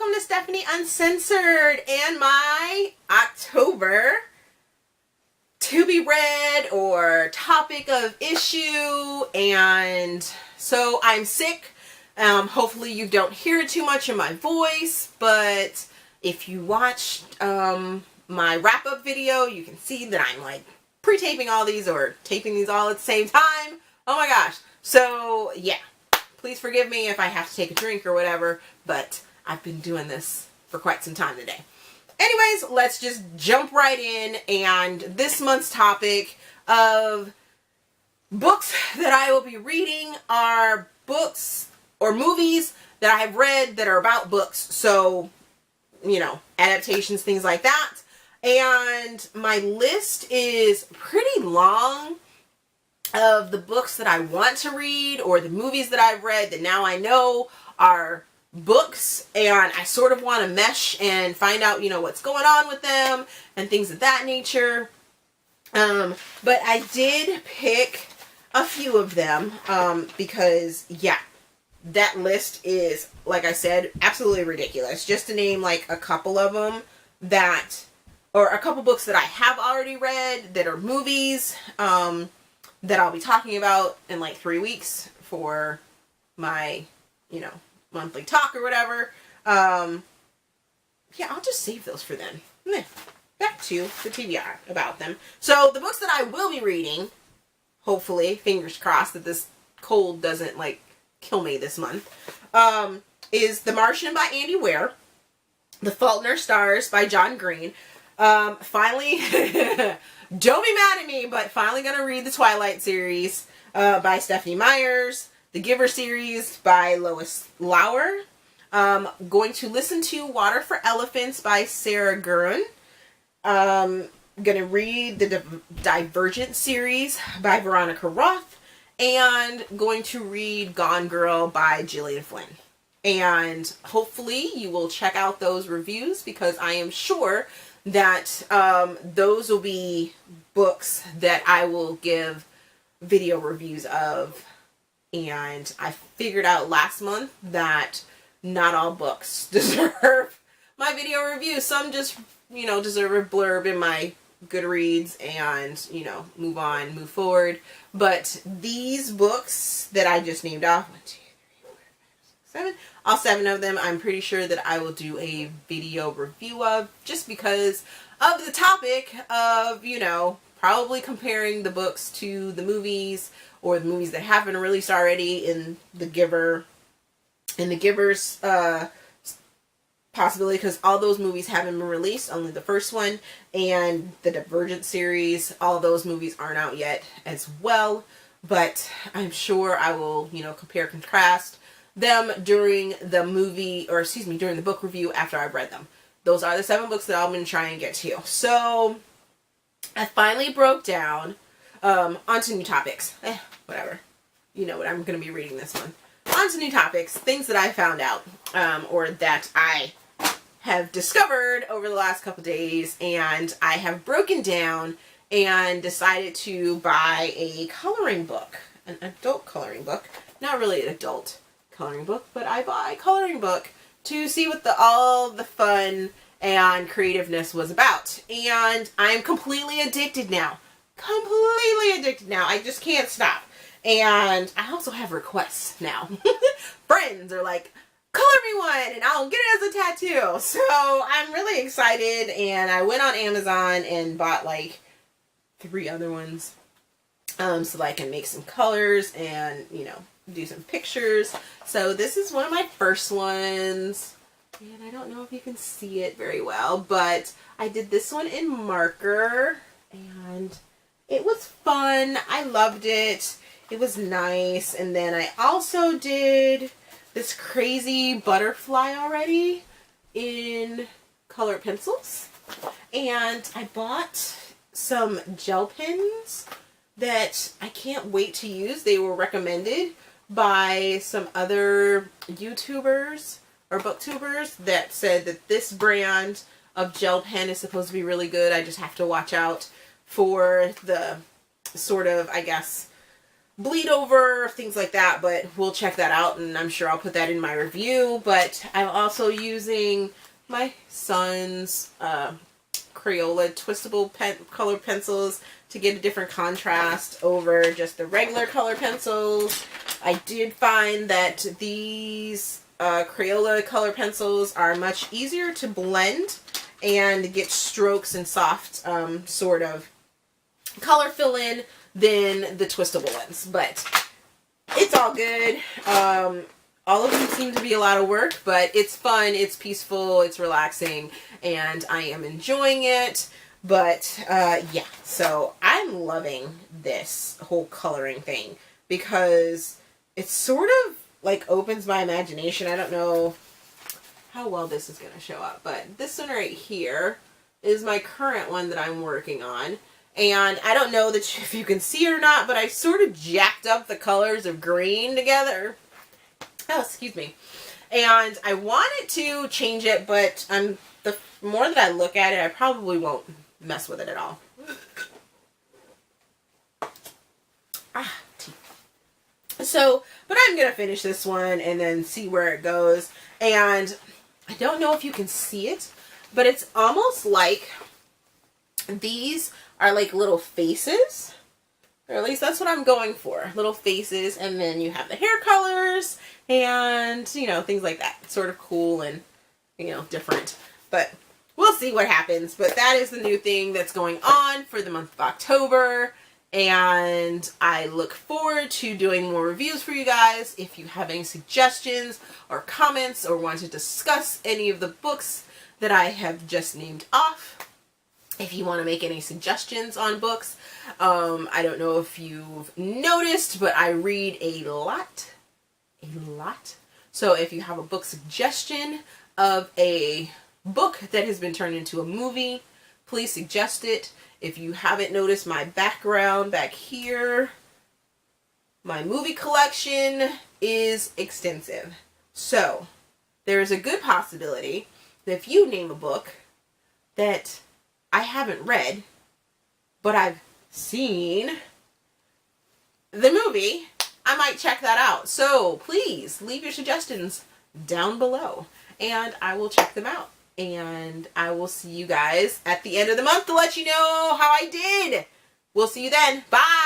welcome to Stephenie Uncensored and my October to be read or topic of issue. And so I'm sick. Hopefully you don't hear too much of my voice, but if you watched my wrap-up video, you can see that I'm like pre-taping all these or taping these all at the same time. Oh my gosh. So yeah, please forgive me if I have to take a drink or whatever, but I've been doing this for quite some time today. Anyways, let's just jump right in. And this month's topic of books that I will be reading are books or movies that I have read that are about books. So, you know, adaptations, things like that. And my list is pretty long of the books that I want to read or the movies that I've read that now I know are books, and I sort of want to mesh and find out, you know, what's going on with them and things of that nature. But I did pick a few of them because, yeah, that list is, like I said, absolutely ridiculous. Just to name like a couple of them that, or a couple books that I have already read that are movies that I'll be talking about in like 3 weeks for my, you know, monthly talk or whatever. Yeah, I'll just save those for then. Back to the TBR about them. So the books that I will be reading, hopefully, fingers crossed that this cold doesn't like kill me this month, is The Martian by Andy Weir, The Fault in Our Stars by John Greene. Finally, don't be mad at me, but finally gonna read the Twilight series by Stephenie Meyer, the Giver series by Lois, Lowry. Going to listen to Water for Elephants by Sara, Gruen. Gonna read the Divergent series by Veronica, Roth. And going to read Gone Girl by Gillian, Flynn. And hopefully you will check out those reviews because I am sure that those will be books that I will give video reviews of. And I figured out last month that not all books deserve my video review. Some just, you know, deserve a blurb in my Goodreads and, you know, move on, move forward. But these books that I just named off, 1, 2, 3, 4, 5, 6, 7, all 7 of them, I'm pretty sure that I will do a video review of, just because of the topic of, you know, probably comparing the books to the movies or the movies that have been released already in the Giver's possibility, because all those movies haven't been released, only the first one, and the Divergent series, all those movies aren't out yet as well, but I'm sure I will, you know, compare, contrast them during the movie, or excuse me, during the book review after I've read them. Those are the 7 books that I'm going to try and get to. So, I finally broke down onto new topics. Whatever. You know what, I'm going to be reading this one. On to new topics, things that I found out, or that I have discovered over the last couple days, and I have broken down and decided to buy a coloring book, an adult coloring book. Not really an adult coloring book, but I bought a coloring book to see what all the fun and creativeness was about. And I'm completely addicted now. Completely addicted now. I just can't stop. And I also have requests now. Friends are like, color me one and I'll get it as a tattoo. So I'm really excited, and I went on Amazon and bought like 3 other ones so that I can make some colors and, you know, do some pictures. So this is one of my first ones, and I don't know if you can see it very well, but I did this one in marker, and it was fun. I loved it. It was nice. And then I also did this crazy butterfly already in color pencils. And I bought some gel pens that I can't wait to use. They were recommended by some other YouTubers or booktubers that said that this brand of gel pen is supposed to be really good. I just have to watch out for the sort of, I guess, bleed over, things like that, but we'll check that out, and I'm sure I'll put that in my review. But I'm also using my son's Crayola twistable color pencils to get a different contrast over just the regular color pencils. I did find that these Crayola color pencils are much easier to blend and get strokes and soft sort of color fill in than the twistable ones, but it's all good. All of them seem to be a lot of work, but it's fun, it's peaceful, it's relaxing, and I am enjoying it. But yeah, so I'm loving this whole coloring thing because it sort of like opens my imagination. I don't know how well this is going to show up, but this one right here is my current one that I'm working on. And I don't know that if you can see it or not, but I sort of jacked up the colors of green together. Oh, excuse me. And I wanted to change it, but the more that I look at it, I probably won't mess with it at all. Tea. So, but I'm going to finish this one and then see where it goes. And I don't know if you can see it, but it's almost like these are like little faces, or at least that's what I'm going for, little faces, and then you have the hair colors and, you know, things like that. It's sort of cool and, you know, different, but we'll see what happens. But that is the new thing that's going on for the month of October, and I look forward to doing more reviews for you guys. If you have any suggestions or comments or want to discuss any of the books that I have just named off, if you want to make any suggestions on books, I don't know if you've noticed, but I read a lot. So if you have a book suggestion of a book that has been turned into a movie, please suggest it. If you haven't noticed my background back here, my movie collection is extensive. So there is a good possibility that if you name a book that I haven't read, but I've seen the movie, I might check that out. So please leave your suggestions down below and I will check them out. And I will see you guys at the end of the month to let you know how I did. We'll see you then. Bye!